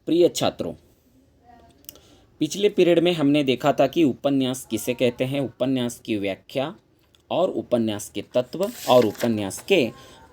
प्रिय छात्रों, पिछले पीरियड में हमने देखा था कि उपन्यास किसे कहते हैं, उपन्यास की व्याख्या और उपन्यास के तत्व और उपन्यास के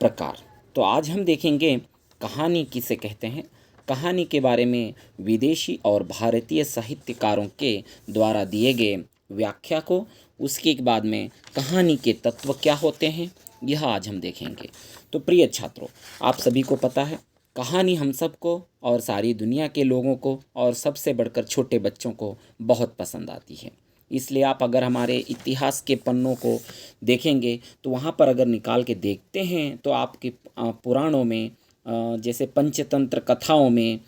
प्रकार। तो आज हम देखेंगे कहानी किसे कहते हैं। कहानी के बारे में विदेशी और भारतीय साहित्यकारों के द्वारा दिए गए व्याख्या को, उसके बाद में कहानी के तत्व क्या होते हैं, यह आज हम देखेंगे। तो प्रिय छात्रों, आप सभी को पता है कहानी हम सबको और सारी दुनिया के लोगों को और सबसे बढ़कर छोटे बच्चों को बहुत पसंद आती है। इसलिए आप अगर हमारे इतिहास के पन्नों को देखेंगे तो वहाँ पर अगर निकाल के देखते हैं तो आपके पुराणों में जैसे पंचतंत्र कथाओं में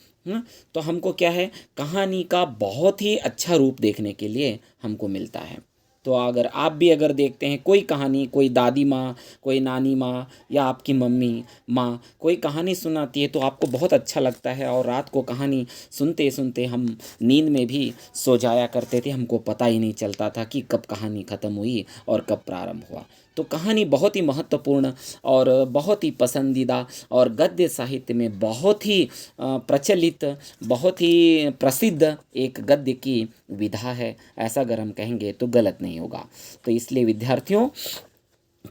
तो हमको क्या है, कहानी का बहुत ही अच्छा रूप देखने के लिए हमको मिलता है। तो अगर आप भी अगर देखते हैं कोई कहानी, कोई दादी माँ, कोई नानी माँ या आपकी मम्मी माँ कोई कहानी सुनाती है तो आपको बहुत अच्छा लगता है और रात को कहानी सुनते सुनते हम नींद में भी सो जाया करते थे। हमको पता ही नहीं चलता था कि कब कहानी ख़त्म हुई और कब प्रारंभ हुआ। तो कहानी बहुत ही महत्वपूर्ण और बहुत ही पसंदीदा और गद्य साहित्य में बहुत ही प्रचलित, बहुत ही प्रसिद्ध एक गद्य की विधा है। ऐसा अगर हम कहेंगे तो गलत नहीं होगा। तो इसलिए विद्यार्थियों,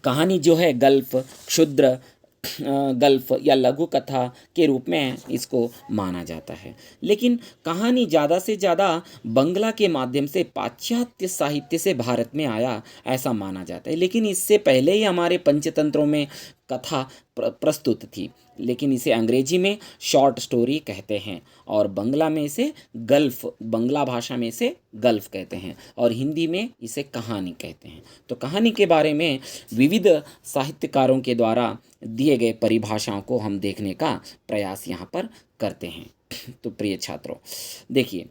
कहानी जो है गल्प, क्षुद्र गल्प या लघु कथा के रूप में इसको माना जाता है। लेकिन कहानी ज़्यादा से ज़्यादा बंगला के माध्यम से पाश्चात्य साहित्य से भारत में आया ऐसा माना जाता है। लेकिन इससे पहले ही हमारे पंचतंत्रों में कथा प्रस्तुत थी, लेकिन इसे अंग्रेजी में शॉर्ट स्टोरी कहते हैं और बंगला में इसे गल्फ, बंगला भाषा में इसे गल्फ कहते हैं और हिंदी में इसे कहानी कहते हैं। तो कहानी के बारे में विविध साहित्यकारों के द्वारा दिए गए परिभाषाओं को हम देखने का प्रयास यहाँ पर करते हैं। तो प्रिय छात्रों, देखिए,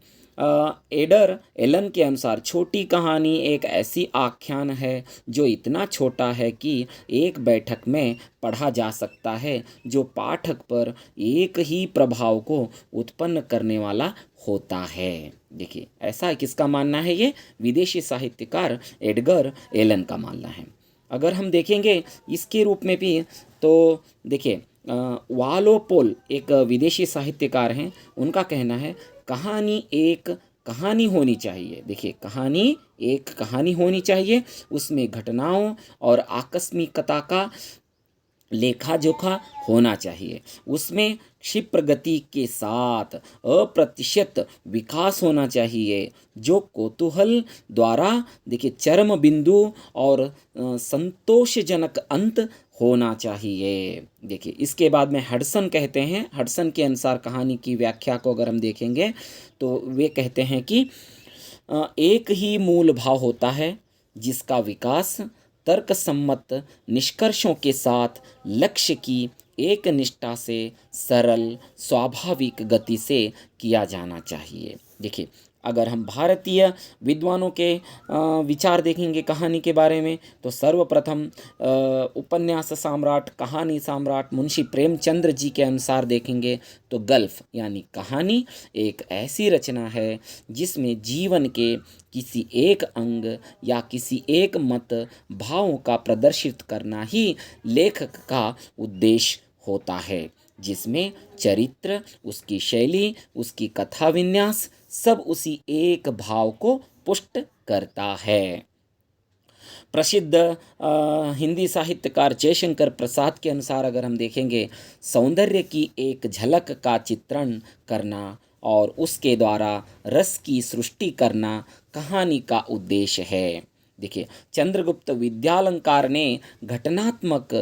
एडर एलन के अनुसार छोटी कहानी एक ऐसी आख्यान है जो इतना छोटा है कि एक बैठक में पढ़ा जा सकता है, जो पाठक पर एक ही प्रभाव को उत्पन्न करने वाला होता है। देखिए, ऐसा किसका मानना है? ये विदेशी साहित्यकार एडगर एलन का मानना है। अगर हम देखेंगे इसके रूप में भी तो देखिए, वालोपोल एक विदेशी साहित्यकार हैं, उनका कहना है कहानी एक कहानी होनी चाहिए। देखिए, कहानी एक कहानी होनी चाहिए, उसमें घटनाओं और आकस्मिकता का लेखा जोखा होना चाहिए, उसमें क्षिप्र गति के साथ अप्रतिशत विकास होना चाहिए, जो कौतूहल द्वारा देखिए चरम बिंदु और संतोषजनक अंत होना चाहिए। देखिए, इसके बाद में हडसन कहते हैं, हडसन के अनुसार कहानी की व्याख्या को अगर हम देखेंगे तो वे कहते हैं कि एक ही मूल भाव होता है जिसका विकास तर्कसम्मत निष्कर्षों के साथ लक्ष्य की एक निष्ठा से सरल स्वाभाविक गति से किया जाना चाहिए। देखिए, अगर हम भारतीय विद्वानों के विचार देखेंगे कहानी के बारे में तो सर्वप्रथम उपन्यास सम्राट, कहानी सम्राट मुंशी प्रेमचंद्र जी के अनुसार देखेंगे तो गल्फ यानी कहानी एक ऐसी रचना है जिसमें जीवन के किसी एक अंग या किसी एक मत भावों का प्रदर्शित करना ही लेखक का उद्देश्य होता है, जिसमें चरित्र, उसकी शैली, उसकी कथा विन्यास सब उसी एक भाव को पुष्ट करता है। प्रसिद्ध हिंदी साहित्यकार जयशंकर प्रसाद के अनुसार अगर हम देखेंगे, सौंदर्य की एक झलक का चित्रण करना और उसके द्वारा रस की सृष्टि करना कहानी का उद्देश्य है। देखिए, चंद्रगुप्त विद्यालंकार ने घटनात्मक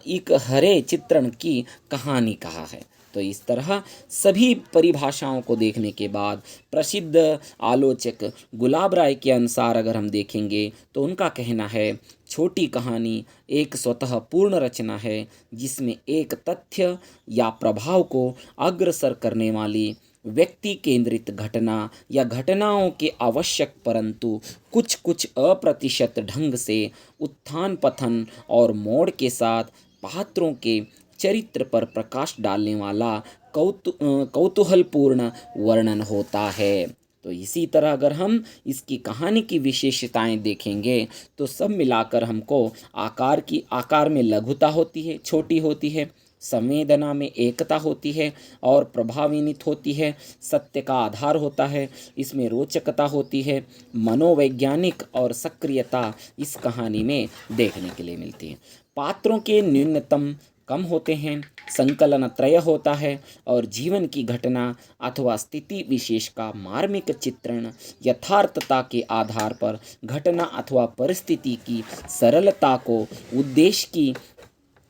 एक हरे चित्रण की कहानी कहा है। तो इस तरह सभी परिभाषाओं को देखने के बाद प्रसिद्ध आलोचक गुलाब राय के अनुसार अगर हम देखेंगे तो उनका कहना है छोटी कहानी एक स्वतः पूर्ण रचना है जिसमें एक तथ्य या प्रभाव को अग्रसर करने वाली व्यक्ति केंद्रित घटना या घटनाओं के आवश्यक परंतु कुछ कुछ अप्रतिशत ढंग से उत्थान पतन और मोड़ के साथ पात्रों के चरित्र पर प्रकाश डालने वाला कौतूहलपूर्ण वर्णन होता है। तो इसी तरह अगर हम इसकी कहानी की विशेषताएं देखेंगे तो सब मिलाकर हमको आकार में लघुता होती है, छोटी होती है, संवेदना में एकता होती है और प्रभावान्वित होती है, सत्य का आधार होता है, इसमें रोचकता होती है, मनोवैज्ञानिक और सक्रियता इस कहानी में देखने के लिए मिलती है। पात्रों के न्यूनतम कम होते हैं, संकलन त्रय होता है और जीवन की घटना अथवा स्थिति विशेष का मार्मिक चित्रण यथार्थता के आधार पर घटना अथवा परिस्थिति की सरलता को, उद्देश्य की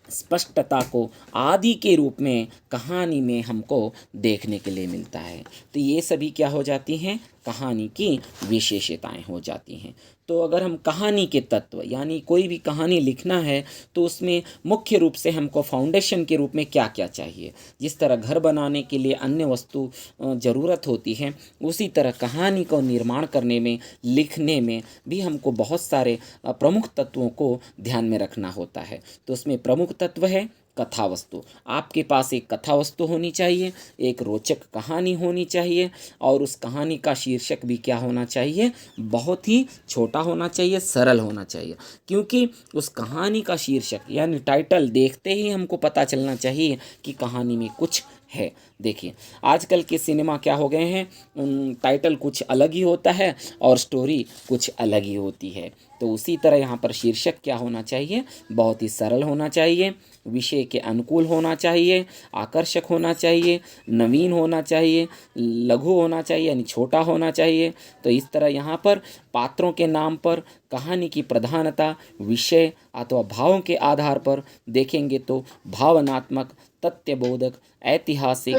स्पष्टता को आदि के रूप में कहानी में हमको देखने के लिए मिलता है। तो ये सभी क्या हो जाती हैं, कहानी की विशेषताएं हो जाती हैं। तो अगर हम कहानी के तत्व यानी कोई भी कहानी लिखना है तो उसमें मुख्य रूप से हमको फाउंडेशन के रूप में क्या क्या चाहिए। जिस तरह घर बनाने के लिए अन्य वस्तु ज़रूरत होती है, उसी तरह कहानी को निर्माण करने में, लिखने में भी हमको बहुत सारे प्रमुख तत्वों को ध्यान में रखना होता है। तो उसमें प्रमुख तत्व है कथा वस्तु। आपके पास एक कथा वस्तु होनी चाहिए, एक रोचक कहानी होनी चाहिए और उस कहानी का शीर्षक भी क्या होना चाहिए, बहुत ही छोटा होना चाहिए, सरल होना चाहिए। क्योंकि उस कहानी का शीर्षक यानी टाइटल देखते ही हमको पता चलना चाहिए कि कहानी में कुछ है। देखिए आजकल के सिनेमा क्या हो गए हैं, टाइटल कुछ अलग ही होता है और स्टोरी कुछ अलग ही होती है। तो उसी तरह यहाँ पर शीर्षक क्या होना चाहिए, बहुत ही सरल होना चाहिए, विषय के अनुकूल होना चाहिए, आकर्षक होना चाहिए, नवीन होना चाहिए, लघु होना चाहिए यानी छोटा होना चाहिए। तो इस तरह यहाँ पर पात्रों के नाम पर कहानी की प्रधानता विषय अथवा भावों के आधार पर देखेंगे तो भावनात्मक, तथ्यबोधक, ऐतिहासिक,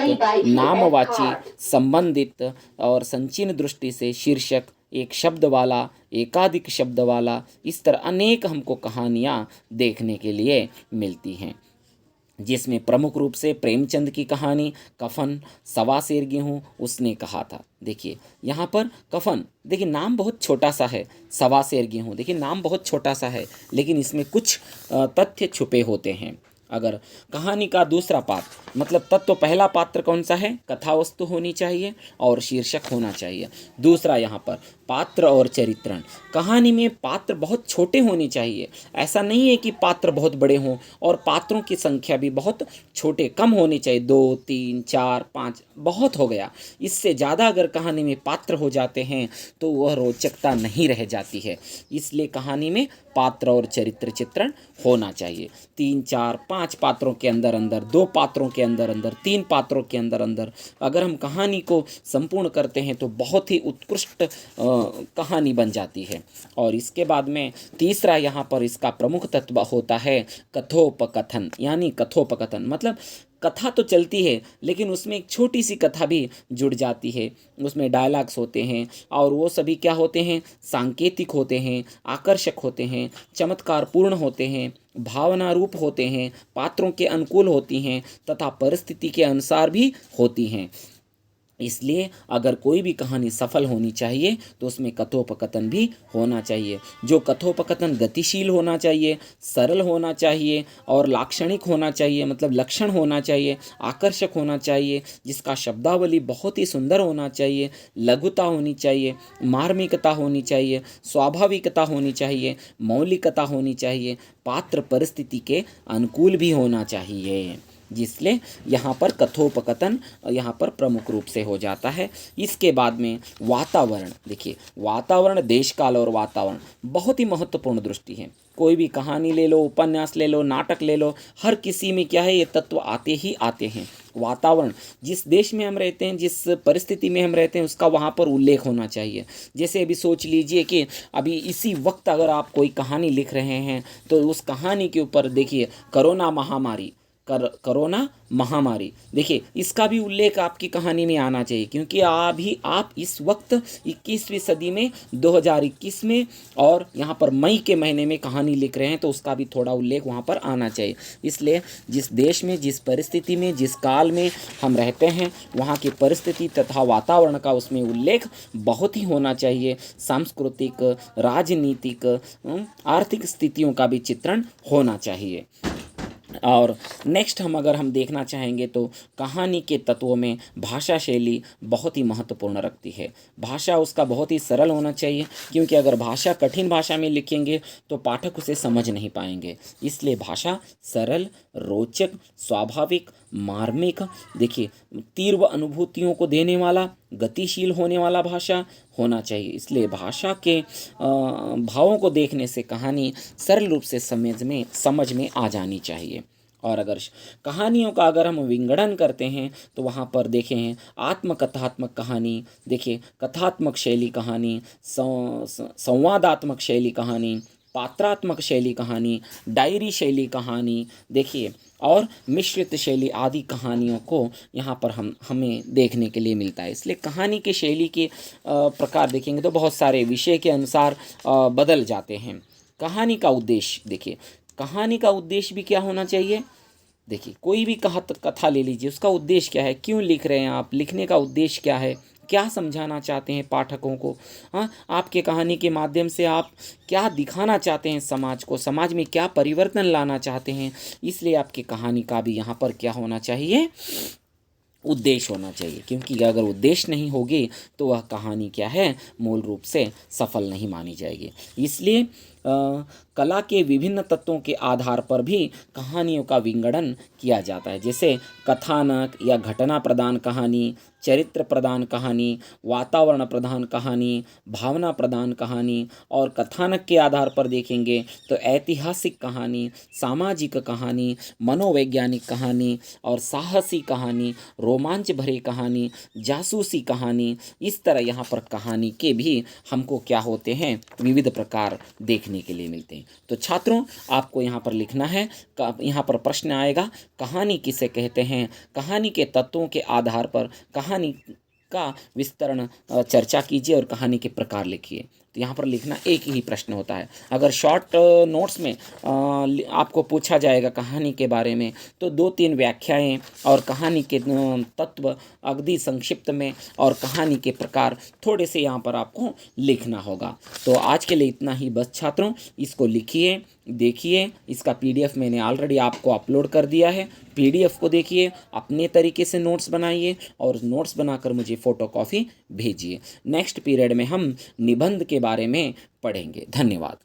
नामवाची, संबंधित और संकीर्ण दृष्टि से शीर्षक, एक शब्द वाला, एकाधिक शब्द वाला, इस तरह अनेक हमको कहानियाँ देखने के लिए मिलती हैं। जिसमें प्रमुख रूप से प्रेमचंद की कहानी कफन, सवा सेर गेहूँ उसने कहा था। देखिए यहाँ पर कफन, देखिए नाम बहुत छोटा सा है, सवा सेर गेहूँ देखिए नाम बहुत छोटा सा है, लेकिन इसमें कुछ तथ्य छुपे होते हैं। अगर कहानी का दूसरा पात्र मतलब तत्व, पहला पात्र कौन सा है, कथा वस्तु होनी चाहिए और शीर्षक होना चाहिए। दूसरा यहाँ पर पात्र और चरित्रण, कहानी में पात्र बहुत छोटे होने चाहिए। ऐसा नहीं है कि पात्र बहुत बड़े हों और पात्रों की संख्या भी बहुत छोटे कम होनी चाहिए, 2, 3, 4, 5 बहुत हो गया। इससे ज़्यादा अगर कहानी में पात्र हो जाते हैं तो वह रोचकता नहीं रह जाती है। इसलिए कहानी में पात्र और चरित्र चित्रण होना चाहिए। 3, 4, 5 पात्रों के अंदर अंदर, 2 पात्रों के अंदर अंदर, 3 पात्रों के अंदर अंदर अगर हम कहानी को संपूर्ण करते हैं तो बहुत ही उत्कृष्ट कहानी बन जाती है। और इसके बाद में तीसरा यहाँ पर इसका प्रमुख तत्व होता है कथोपकथन, यानी कथोपकथन मतलब कथा तो चलती है लेकिन उसमें एक छोटी सी कथा भी जुड़ जाती है। उसमें डायलॉग्स होते हैं और वो सभी क्या होते हैं, सांकेतिक होते हैं, आकर्षक होते हैं, चमत्कारपूर्ण होते हैं, भावना रूप होते हैं, पात्रों के अनुकूल होती हैं तथा परिस्थिति के अनुसार भी होती हैं। इसलिए अगर कोई भी कहानी सफल होनी चाहिए तो उसमें कथोपकथन भी होना चाहिए। जो कथोपकथन गतिशील होना चाहिए, सरल होना चाहिए और लाक्षणिक होना चाहिए, मतलब लक्षण होना चाहिए, आकर्षक होना चाहिए, जिसका शब्दावली बहुत ही सुंदर होना चाहिए, लघुता होनी चाहिए, मार्मिकता होनी चाहिए, स्वाभाविकता होनी चाहिए, मौलिकता होनी चाहिए, पात्र परिस्थिति के अनुकूल भी होना चाहिए। जिसलिए यहाँ पर कथोपकथन यहाँ पर प्रमुख रूप से हो जाता है। इसके बाद में वातावरण, देखिए वातावरण, देश काल और वातावरण बहुत ही महत्वपूर्ण दृष्टि है। कोई भी कहानी ले लो, उपन्यास ले लो, नाटक ले लो, हर किसी में क्या है, ये तत्व आते ही आते हैं। वातावरण, जिस देश में हम रहते हैं, जिस परिस्थिति में हम रहते हैं, उसका वहाँ पर उल्लेख होना चाहिए। जैसे अभी सोच लीजिए कि अभी इसी वक्त अगर आप कोई कहानी लिख रहे हैं तो उस कहानी के ऊपर देखिए कोरोना महामारी, देखिए इसका भी उल्लेख आपकी कहानी में आना चाहिए। क्योंकि आप इस वक्त 21वीं सदी में 2021 में और यहाँ पर मई के महीने में कहानी लिख रहे हैं तो उसका भी थोड़ा उल्लेख वहाँ पर आना चाहिए। इसलिए जिस देश में, जिस परिस्थिति में, जिस काल में हम रहते हैं, वहाँ की परिस्थिति तथा वातावरण का उसमें उल्लेख बहुत ही होना चाहिए। सांस्कृतिक, राजनीतिक, आर्थिक स्थितियों का भी चित्रण होना चाहिए। और नेक्स्ट अगर हम देखना चाहेंगे तो कहानी के तत्वों में भाषा शैली बहुत ही महत्वपूर्ण रखती है। भाषा उसका बहुत ही सरल होना चाहिए, क्योंकि अगर भाषा कठिन भाषा में लिखेंगे तो पाठक उसे समझ नहीं पाएंगे। इसलिए भाषा सरल, रोचक, स्वाभाविक, मार्मिक, देखिए तीव्र अनुभूतियों को देने वाला, गतिशील होने वाला भाषा होना चाहिए। इसलिए भाषा के भावों को देखने से कहानी सरल रूप से समझ में आ जानी चाहिए। और अगर कहानियों का अगर हम विंगड़न करते हैं तो वहाँ पर देखें हैं आत्मकथात्मक कहानी, देखिए कथात्मक शैली कहानी, संवादात्मक शैली कहानी, पात्रात्मक शैली कहानी, डायरी शैली कहानी, देखिए और मिश्रित शैली आदि कहानियों को यहाँ पर हमें देखने के लिए मिलता है। इसलिए कहानी के शैली के प्रकार देखेंगे तो बहुत सारे विषय के अनुसार बदल जाते हैं। कहानी का उद्देश्य, देखिए कहानी का उद्देश्य भी क्या होना चाहिए। देखिए कोई भी कथा ले लीजिए, उसका उद्देश्य क्या है, क्यों लिख रहे हैं आप, लिखने का उद्देश्य क्या है, क्या समझाना चाहते हैं पाठकों को। हाँ, आपके कहानी के माध्यम से आप क्या दिखाना चाहते हैं समाज को, समाज में क्या परिवर्तन लाना चाहते हैं। इसलिए आपकी कहानी का भी यहाँ पर क्या होना चाहिए, उद्देश्य होना चाहिए। क्योंकि अगर उद्देश्य नहीं होगी तो वह कहानी क्या है, मूल रूप से सफल नहीं मानी जाएगी। इसलिए कला के विभिन्न तत्वों के आधार पर भी कहानियों का विंगड़न किया जाता है। जैसे कथानक या घटना प्रधान कहानी, चरित्र प्रधान कहानी, वातावरण प्रधान कहानी, भावना प्रधान कहानी। और कथानक के आधार पर देखेंगे तो ऐतिहासिक कहानी, सामाजिक कहानी, मनोवैज्ञानिक कहानी और साहसी कहानी, रोमांच भरी कहानी, जासूसी कहानी। इस तरह यहाँ पर कहानी के भी हमको क्या होते हैं, विविध प्रकार देखने के लिए मिलते हैं। तो छात्रों आपको यहाँ पर लिखना है, यहाँ पर प्रश्न आएगा कहानी किसे कहते हैं। कहानी के तत्वों के आधार पर कहानी का विस्तरण चर्चा कीजिए और कहानी के प्रकार लिखिए। तो यहाँ पर लिखना एक ही प्रश्न होता है। अगर शॉर्ट नोट्स में आपको पूछा जाएगा कहानी के बारे में तो 2-3 व्याख्याएं और कहानी के तत्व अगदी संक्षिप्त में और कहानी के प्रकार थोड़े से यहाँ पर आपको लिखना होगा। तो आज के लिए इतना ही बस छात्रों, इसको लिखिए, देखिए। इसका PDF मैंने ऑलरेडी आपको अपलोड कर दिया है। PDF को देखिए, अपने तरीके से नोट्स बनाइए और नोट्स बनाकर मुझे फ़ोटोकॉपी भेजिए। नेक्स्ट पीरियड में हम निबंध के बारे में पढ़ेंगे। धन्यवाद।